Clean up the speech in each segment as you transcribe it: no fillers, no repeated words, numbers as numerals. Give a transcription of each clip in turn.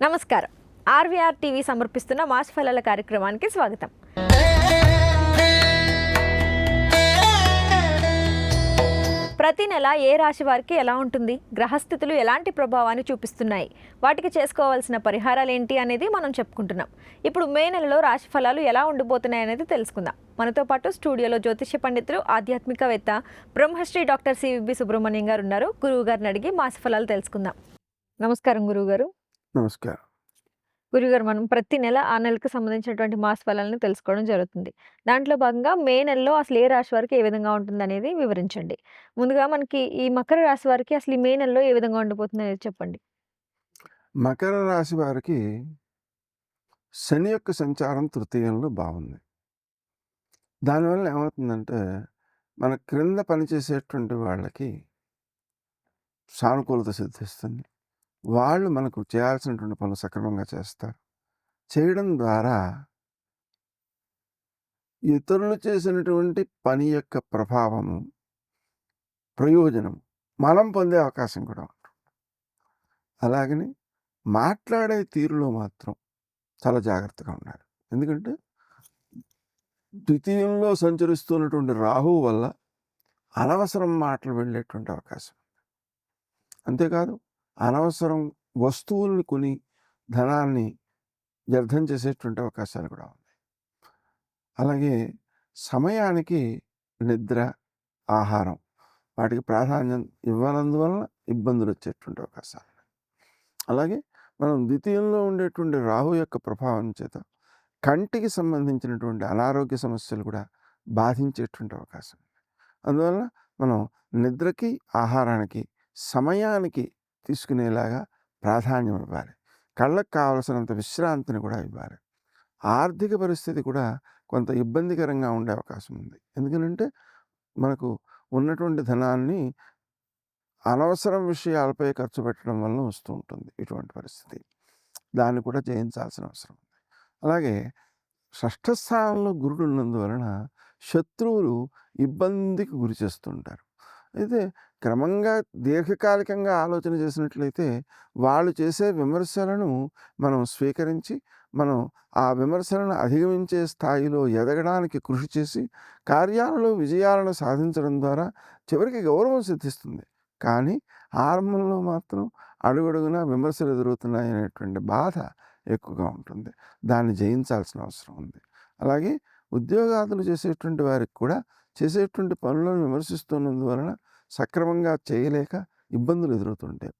నమస్కారం. RVR TV సమర్పిస్తున్న mass ఫలాల కార్యక్రమానికి స్వాగతం. ప్రతి నెల ఏ రాశి వారికి ఎలా ఉంటుంది, గ్రహస్థితులు ఎలాంటి ప్రభావాన్ని చూపిస్తున్నాయి, వాటికి చేసుకోవాల్సిన పరిహారాలు ఏంటి అనేది మనం చెప్పుకుంటున్నాం. ఇప్పుడు మే నెలలో రాశి ఫలాలు ఎలా ఉండిపోతున్నాయి అనేది తెలుసుకుందాం. మనతో పాటు స్టూడియోలో జ్యోతిష్య పండితులు, ఆధ్యాత్మికవేత్త బ్రహ్మశ్రీ డాక్టర్ సివిబి సుబ్రహ్మణ్యం గారు ఉన్నారు. గురువు గారిని అడిగి మాస ఫలాలు తెలుసుకుందాం. నమస్కారం గురువుగారు. నమస్కారం. గురుగారు, మనం ప్రతి నెల ఆ నెలకు సంబంధించినటువంటి మాస ఫలాలను తెలుసుకోవడం జరుగుతుంది. దాంట్లో భాగంగా మే నెలలో అసలు ఏ రాశి వారికి ఏ విధంగా ఉంటుందనేది వివరించండి. ముందుగా మనకి ఈ మకర రాశి వారికి అసలు ఈ మే నెలలో ఏ విధంగా ఉండిపోతుంది అనేది చెప్పండి. మకర రాశి వారికి శని యొక్క సంచారం తృతీయంలో బాగుంది. దానివల్ల ఏమవుతుందంటే మన క్రింద పనిచేసేటువంటి వాళ్ళకి సానుకూలత సిద్ధిస్తుంది. వాళ్ళు మనకు చేయాల్సినటువంటి పనులు సక్రమంగా చేస్తారు. చేయడం ద్వారా ఇతరులు చేసినటువంటి పని యొక్క ప్రభావము, ప్రయోజనం మనం పొందే అవకాశం కూడా ఉంటుంది. అలాగని మాట్లాడే తీరులో మాత్రం చాలా జాగ్రత్తగా ఉండాలి. ఎందుకంటే ద్వితీయంలో సంచరిస్తున్నటువంటి రాహువు వల్ల అనవసరం మాటలు వెళ్ళేటువంటి అవకాశం. అంతేకాదు అనవసరం వస్తువుల్ని కొని ధనాన్ని వ్యర్థం చేసేటువంటి అవకాశాలు కూడా ఉన్నాయి. అలాగే సమయానికి నిద్ర, ఆహారం వాటికి ప్రాధాన్యం ఇవ్వనందువలన ఇబ్బందులు వచ్చేటువంటి అవకాశాలు ఉన్నాయి. అలాగే మనం ద్వితీయంలో ఉండేటువంటి రాహు యొక్క ప్రభావం చేత కంటికి సంబంధించినటువంటి అనారోగ్య సమస్యలు కూడా బాధించేటువంటి అవకాశం ఉంది. అందువల్ల మనం నిద్రకి, ఆహారానికి సమయానికి తీసుకునేలాగా ప్రాధాన్యం ఇవ్వాలి. కళ్ళకు కావలసినంత విశ్రాంతిని కూడా ఇవ్వాలి. ఆర్థిక పరిస్థితి కూడా కొంత ఇబ్బందికరంగా ఉండే అవకాశం ఉంది. ఎందుకంటే మనకు ఉన్నటువంటి ధనాన్ని అనవసరం విషయాలపై ఖర్చు పెట్టడం వలన వస్తూ ఉంటుంది ఇటువంటి పరిస్థితి. దాన్ని కూడా జయించాల్సిన అవసరం ఉంది. అలాగే షష్ఠస్థానంలో గురుడు ఉన్నందువలన శత్రువులు ఇబ్బందికి గురి చేస్తుంటారు. అయితే క్రమంగా దీర్ఘకాలికంగా ఆలోచన చేసినట్లయితే వాళ్ళు చేసే విమర్శలను మనం స్వీకరించి మనం ఆ విమర్శలను అధిగమించే స్థాయిలో ఎదగడానికి కృషి చేసి కార్యాలలో విజయాలను సాధించడం ద్వారా చివరికి గౌరవం సిద్ధిస్తుంది. కానీ ఆరంభంలో మాత్రం అడుగడుగునా విమర్శలు ఎదురవుతున్నాయి అనేటువంటి బాధ ఎక్కువగా ఉంటుంది. దాన్ని జయించాల్సిన అవసరం ఉంది. అలాగే ఉద్యోగాదులు చేసేటువంటి వారికి కూడా చేసేటువంటి పనులను విమర్శిస్తున్నందువలన సక్రమంగా చేయలేక ఇబ్బందులు ఎదురవుతుంటాయి.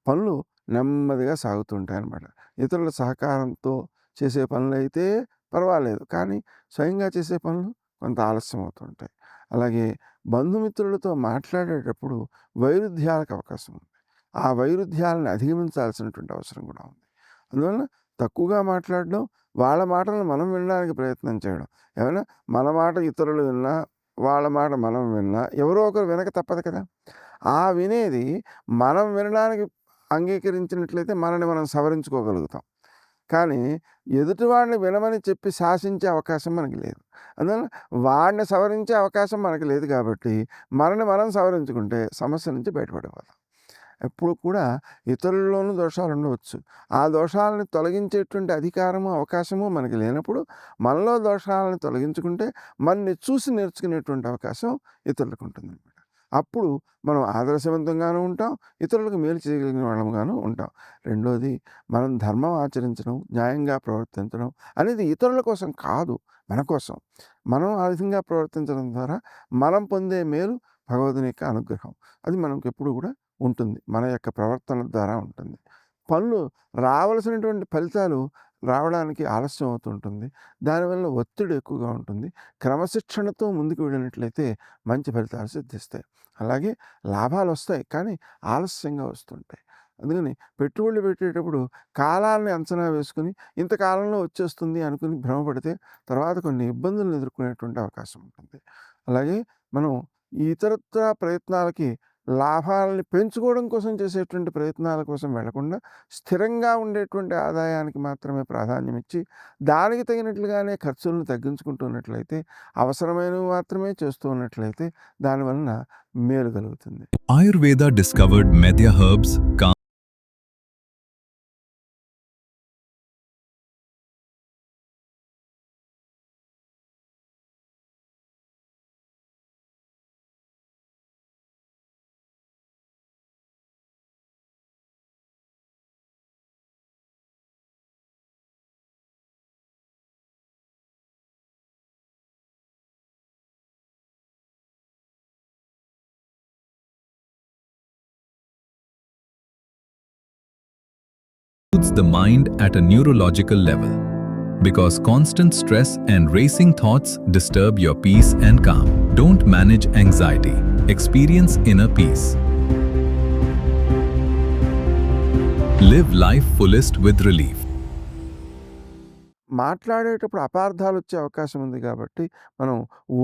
పనులు నెమ్మదిగా సాగుతుంటాయి అన్నమాట. ఇతరుల సహకారంతో చేసే పనులు అయితే పర్వాలేదు, కానీ స్వయంగా చేసే పనులు కొంత ఆలస్యం అవుతుంటాయి. అలాగే బంధుమిత్రులతో మాట్లాడేటప్పుడు వైరుధ్యాలకు అవకాశం ఉంది. ఆ వైరుధ్యాలను అధిగమించాల్సినటువంటి అవసరం కూడా ఉంది. అందువలన తక్కువగా మాట్లాడడం, వాళ్ళ మాటలను మనం వినడానికి ప్రయత్నం చేయడం. ఏమైనా మన మాట ఇతరులు విన్నా, వాళ్ళ మాట మనం విన్నా ఎవరో ఒకరు వినక తప్పదు కదా. ఆ వినేది మనం వినడానికి అంగీకరించినట్లయితే మనని మనం సవరించుకోగలుగుతాం. కానీ ఎదుటివాడిని వినమని చెప్పి శాసించే అవకాశం మనకి లేదు. అందువల్ల వాడిని సవరించే అవకాశం మనకి లేదు కాబట్టి మనని మనం సవరించుకుంటే సమస్య నుంచి బయటపడిపోతాం. ఎప్పుడు కూడా ఇతరుల్లోనూ దోషాలు ఉండవచ్చు. ఆ దోషాలను తొలగించేటువంటి అధికారము, అవకాశము మనకి లేనప్పుడు మనలో దోషాలను తొలగించుకుంటే మనని చూసి నేర్చుకునేటువంటి అవకాశం ఇతరులకు ఉంటుందన్నమాట. అప్పుడు మనం ఆదర్శవంతంగానూ ఉంటాం, ఇతరులకు మేలు చేయగలిగిన వాళ్ళంగానూ ఉంటాం. రెండోది, మనం ధర్మం ఆచరించడం, న్యాయంగా ప్రవర్తించడం అనేది ఇతరుల కోసం కాదు, మన కోసం. మనం ఆ విధంగా ప్రవర్తించడం ద్వారా మనం పొందే మేలు భగవంతుని యొక్క అనుగ్రహం. అది మనకు ఎప్పుడు కూడా ఉంటుంది, మన యొక్క ప్రవర్తన ద్వారా ఉంటుంది. పనులు రావలసినటువంటి ఫలితాలు రావడానికి ఆలస్యం అవుతుంటుంది. దానివల్ల ఒత్తిడి ఎక్కువగా ఉంటుంది. క్రమశిక్షణతో ముందుకు వెళ్ళినట్లయితే మంచి ఫలితాలు సిద్ధిస్తాయి. అలాగే లాభాలు వస్తాయి, కానీ ఆలస్యంగా వస్తుంటాయి. అందుకని పెట్టుబడులు పెట్టేటప్పుడు కాలాన్ని అంచనా వేసుకుని ఇంతకాలంలో వచ్చేస్తుంది అనుకుని భ్రమపడితే తర్వాత కొన్ని ఇబ్బందులను ఎదుర్కొనేటువంటి అవకాశం ఉంటుంది. అలాగే మనం ఈ ఇతరత్రా ప్రయత్నాలకి లాభాలని పెంచుకోవడం కోసం చేసేటువంటి ప్రయత్నాల కోసం వెళ్లకుండా స్థిరంగా ఉండేటువంటి ఆదాయానికి మాత్రమే ప్రాధాన్యం ఇచ్చి దానికి తగినట్లుగానే ఖర్చులను తగ్గించుకుంటున్నట్లయితే, అవసరమైనవి మాత్రమే చేస్తూ ఉన్నట్లయితే దానివలన మేలు కలుగుతుంది. Ayurveda discovered Medhya herbs soothes the mind at a neurological level. Because constant stress and racing thoughts disturb your peace and calm. Don't manage anxiety. Experience inner peace. Live life fullest with relief. మాట్లాడేటప్పుడు అపార్థాలు వచ్చే అవకాశం ఉంది కాబట్టి మనం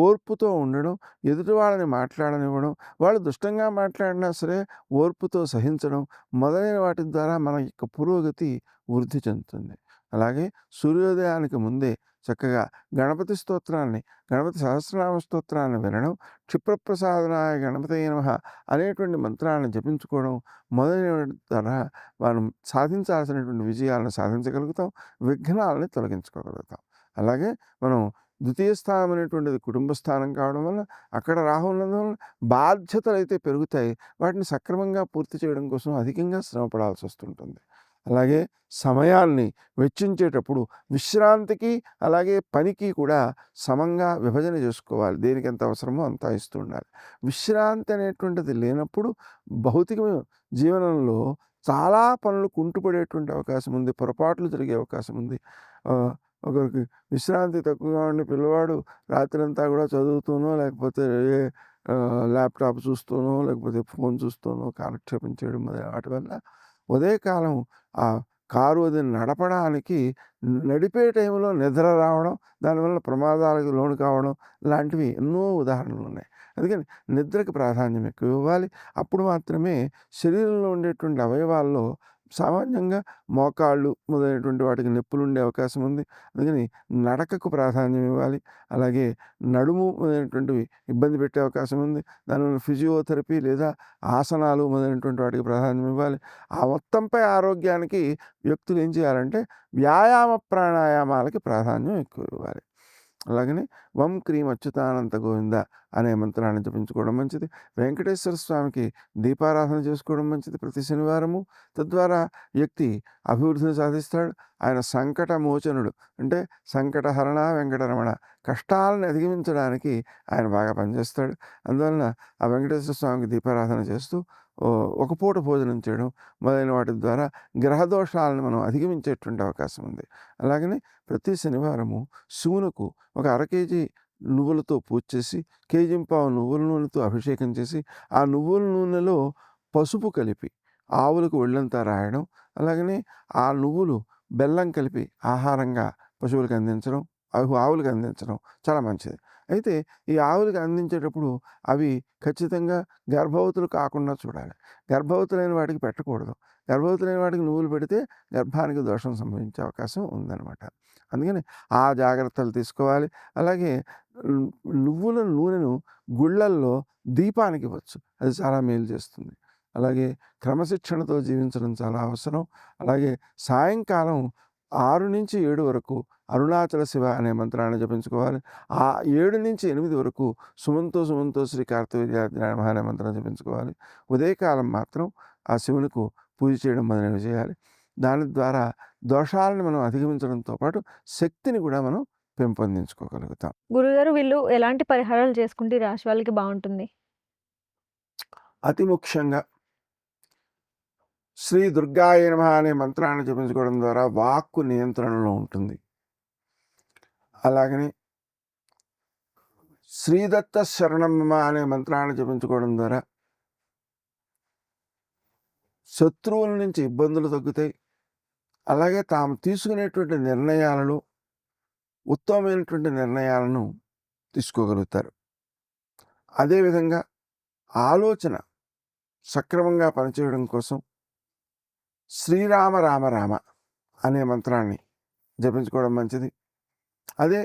ఓర్పుతో ఉండడం, ఎదుటి వాళ్ళని మాట్లాడనివ్వడం, వాళ్ళు దుష్టంగా మాట్లాడినా సరే ఓర్పుతో సహించడం మొదలైన వాటి ద్వారా మన యొక్క పురోగతి వృద్ధి చెందుతుంది. అలాగే సూర్యోదయానికి ముందే చక్కగా గణపతి స్తోత్రాన్ని, గణపతి సహస్రనామ స్తోత్రాన్ని వినడం, క్షిప్రప్రసాదనాయ గణపతయే నమః అనేటువంటి మంత్రాలను జపించుకోవడం మొదలైన వాటి ద్వారా మనం సాధించాల్సినటువంటి విజయాలను సాధించగలుగుతాం, విఘ్నాలని తొలగించుకోగలుగుతాం. అలాగే మనం ద్వితీయ స్థానం అనేటువంటిది కుటుంబ స్థానం కావడం వల్ల అక్కడ రాహు ఉన్నందువల్ల బాధ్యతలు అయితే పెరుగుతాయి. వాటిని సక్రమంగా పూర్తి చేయడం కోసం అధికంగా శ్రమ పడాల్సి వస్తుంటుంది. అలాగే సమయాన్ని వెచ్చించేటప్పుడు విశ్రాంతికి అలాగే పనికి కూడా సమంగా విభజన చేసుకోవాలి. దేనికి ఎంత అవసరమో అంత ఇస్తూ ఉండాలి. విశ్రాంతి అనేటువంటిది లేనప్పుడు భౌతిక జీవనంలో చాలా పనులు కుంటుపడేటువంటి అవకాశం ఉంది, పొరపాట్లు జరిగే అవకాశం ఉంది. ఒకరికి విశ్రాంతి తక్కువగా ఉండి పిల్లవాడు రాత్రంతా కూడా చదువుతూనో లేకపోతే ల్యాప్టాప్ చూస్తూనో లేకపోతే ఫోన్ చూస్తూనో కాలక్షేపం చేయడం మొదలైన వాటి వల్ల ఉదయకాలం ఆ కారు అది నడపడానికి నడిపే టైంలో నిద్ర రావడం, దానివల్ల ప్రమాదాలకు లోను కావడం లాంటివి ఎన్నో ఉదాహరణలు ఉన్నాయి. అందుకని నిద్రకి ప్రాధాన్యం ఎక్కువ ఇవ్వాలి. అప్పుడు మాత్రమే శరీరంలో ఉండేటువంటి అవయవాల్లో సామాన్యంగా మోకాళ్ళు మొదలైనటువంటి వాటికి నొప్పులు ఉండే అవకాశం ఉంది. అందుకని నడకకు ప్రాధాన్యం ఇవ్వాలి. అలాగే నడుము మొదలైనటువంటివి ఇబ్బంది పెట్టే అవకాశం ఉంది. దానివల్ల ఫిజియోథెరపీ లేదా ఆసనాలు మొదలైనటువంటి వాటికి ప్రాధాన్యం ఇవ్వాలి. ఆ మొత్తంపై ఆరోగ్యానికి వ్యక్తులు ఏం చేయాలంటే వ్యాయామ ప్రాణాయామాలకి ప్రాధాన్యం ఎక్కువ ఇవ్వాలి. అలాగనే వం క్రీం అచ్యుతానంత గోవింద అనే మంత్రాన్ని జపించుకోవడం మంచిది. వెంకటేశ్వర స్వామికి దీపారాధన చేసుకోవడం మంచిది ప్రతి శనివారము. తద్వారా వ్యక్తి అభివృద్ధిని సాధిస్తాడు. ఆయన సంకట మోచనుడు, అంటే సంకటహరణ వెంకటరమణ, కష్టాలను అధిగమించడానికి ఆయన బాగా పనిచేస్తాడు. అందువలన ఆ వెంకటేశ్వర స్వామికి దీపారాధన చేస్తూ ఒక పూట భోజనం చేయడం మొదలైన వాటి ద్వారా గ్రహదోషాలను మనం అధిగమించేటువంటి అవకాశం ఉంది. అలాగనే ప్రతి శనివారము శివునకు ఒక 1/2 కేజీ నువ్వులతో పూజ చేసి, కేజీంపావు నువ్వుల నూనెతో అభిషేకం చేసి, ఆ నువ్వుల నూనెలో పసుపు కలిపి ఆవులకు ఒళ్ళంతా రాయడం, అలాగనే ఆ నువ్వులు బెల్లం కలిపి ఆహారంగా పశువులకు అందించడం, ఆవులకు అందించడం చాలా మంచిది. అయితే ఈ ఆవులకు అందించేటప్పుడు అవి ఖచ్చితంగా గర్భవతులు కాకుండా చూడాలి. గర్భవతులైన వాటికి పెట్టకూడదు. గర్భవతులైన వాటికి నువ్వులు పెడితే గర్భానికి దోషం సంభవించే అవకాశం ఉందన్నమాట. అందుకని ఆ జాగ్రత్తలు తీసుకోవాలి. అలాగే నువ్వుల నూనెను గుళ్ళల్లో దీపానికి ఇవ్వచ్చు, అది చాలా మేలు చేస్తుంది. అలాగే క్రమశిక్షణతో జీవించడం చాలా అవసరం. అలాగే సాయంకాలం 6 నుంచి 7 వరకు అరుణాచల శివ అనే మంత్రాన్ని జపించుకోవాలి. ఆ 7 నుంచి 8 వరకు సుమంతో సుమంతో శ్రీ కార్తవీర్యాయ నమః అనే మంత్రాన్ని జపించుకోవాలి. ఉదయకాలం మాత్రం ఆ శివునికి పూజ చేయడం మొదలైనవి చేయాలి. దాని ద్వారా దోషాలను మనం అధిగమించడంతో పాటు శక్తిని కూడా మనం పెంపొందించుకోగలుగుతాం. గురుగారు, వీళ్ళు ఎలాంటి పరిహారాలు చేసుకుంటే ఈ రాశి వాళ్ళకి బాగుంటుంది? అతి ముఖ్యంగా శ్రీ దుర్గాయ నమః అనే మంత్రాన్ని జపించుకోవడం ద్వారా వాక్కు నియంత్రణలో ఉంటుంది. అలాగని శ్రీదత్త శరణం మమ అనే మంత్రాన్ని జపించుకోవడం ద్వారా శత్రువుల నుంచి ఇబ్బందులు తగ్గుతాయి. అలాగే తాము తీసుకునేటువంటి నిర్ణయాలలో ఉత్తమమైనటువంటి నిర్ణయాలను తీసుకోగలుగుతారు. అదేవిధంగా ఆలోచన సక్రమంగా పనిచేయడం కోసం శ్రీరామ రామ రామ అనే మంత్రాన్ని జపించుకోవడం మంచిది. అదే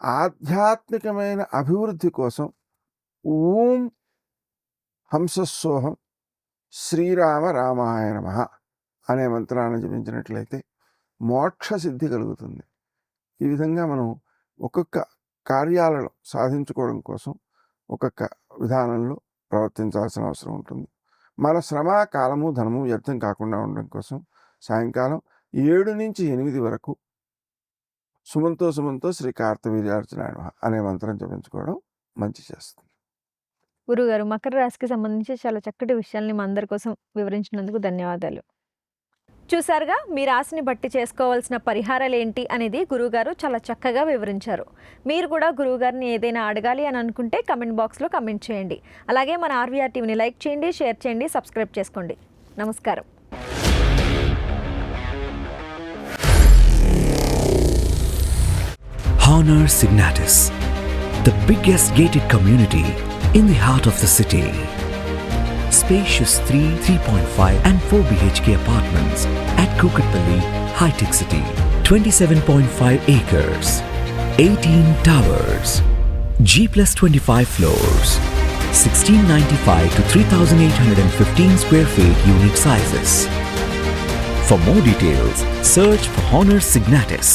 ఆధ్యాత్మికమైన అభివృద్ధి కోసం ఓం హంసస్సోహం శ్రీరామ రామాయ నమః అనే మంత్రాన్ని జపించినట్లయితే మోక్ష సిద్ధి కలుగుతుంది. ఈ విధంగా మనం ఒక్కొక్క కార్యాలను సాధించుకోవడం కోసం ఒక్కొక్క విధానంలో ప్రవర్తించాల్సిన అవసరం ఉంటుంది. మన శ్రమ, కాలము, ధనము వ్యర్థం కాకుండా ఉండడం కోసం సాయంకాలం 7 నుంచి 8 వరకు సుమంతో సుమంతో శ్రీ కార్తవీర్యార్జునాయ నమః అనే మంత్రం జపించుకోవడం మంచి చేస్తుంది. గురుగారు, మకర రాశికి సంబంధించి చాలా చక్కటి విషయాల్ని మా అందరి కోసం వివరించినందుకు ధన్యవాదాలు. చూసారుగా, మీ రాశిని బట్టి చేసుకోవాల్సిన పరిహారాలు ఏంటి అనేది గురువుగారు చాలా చక్కగా వివరించారు. మీరు కూడా గురువుగారిని ఏదైనా అడగాలి అని అనుకుంటే కమెంట్ బాక్స్లో కమెంట్ చేయండి. అలాగే మన ఆర్వీఆర్ టీవీని లైక్ చేయండి, షేర్ చేయండి, సబ్స్క్రైబ్ చేసుకోండి. నమస్కారం. Honor Signatus, the biggest gated community in the heart of the city. Spacious 3, 3.5 and 4 BHK apartments at Kukatpalli, High-Tech City. 27.5 acres, 18 towers, G+25 floors, 1695 to 3815 square feet unit sizes. For more details, search for Honor Signatus.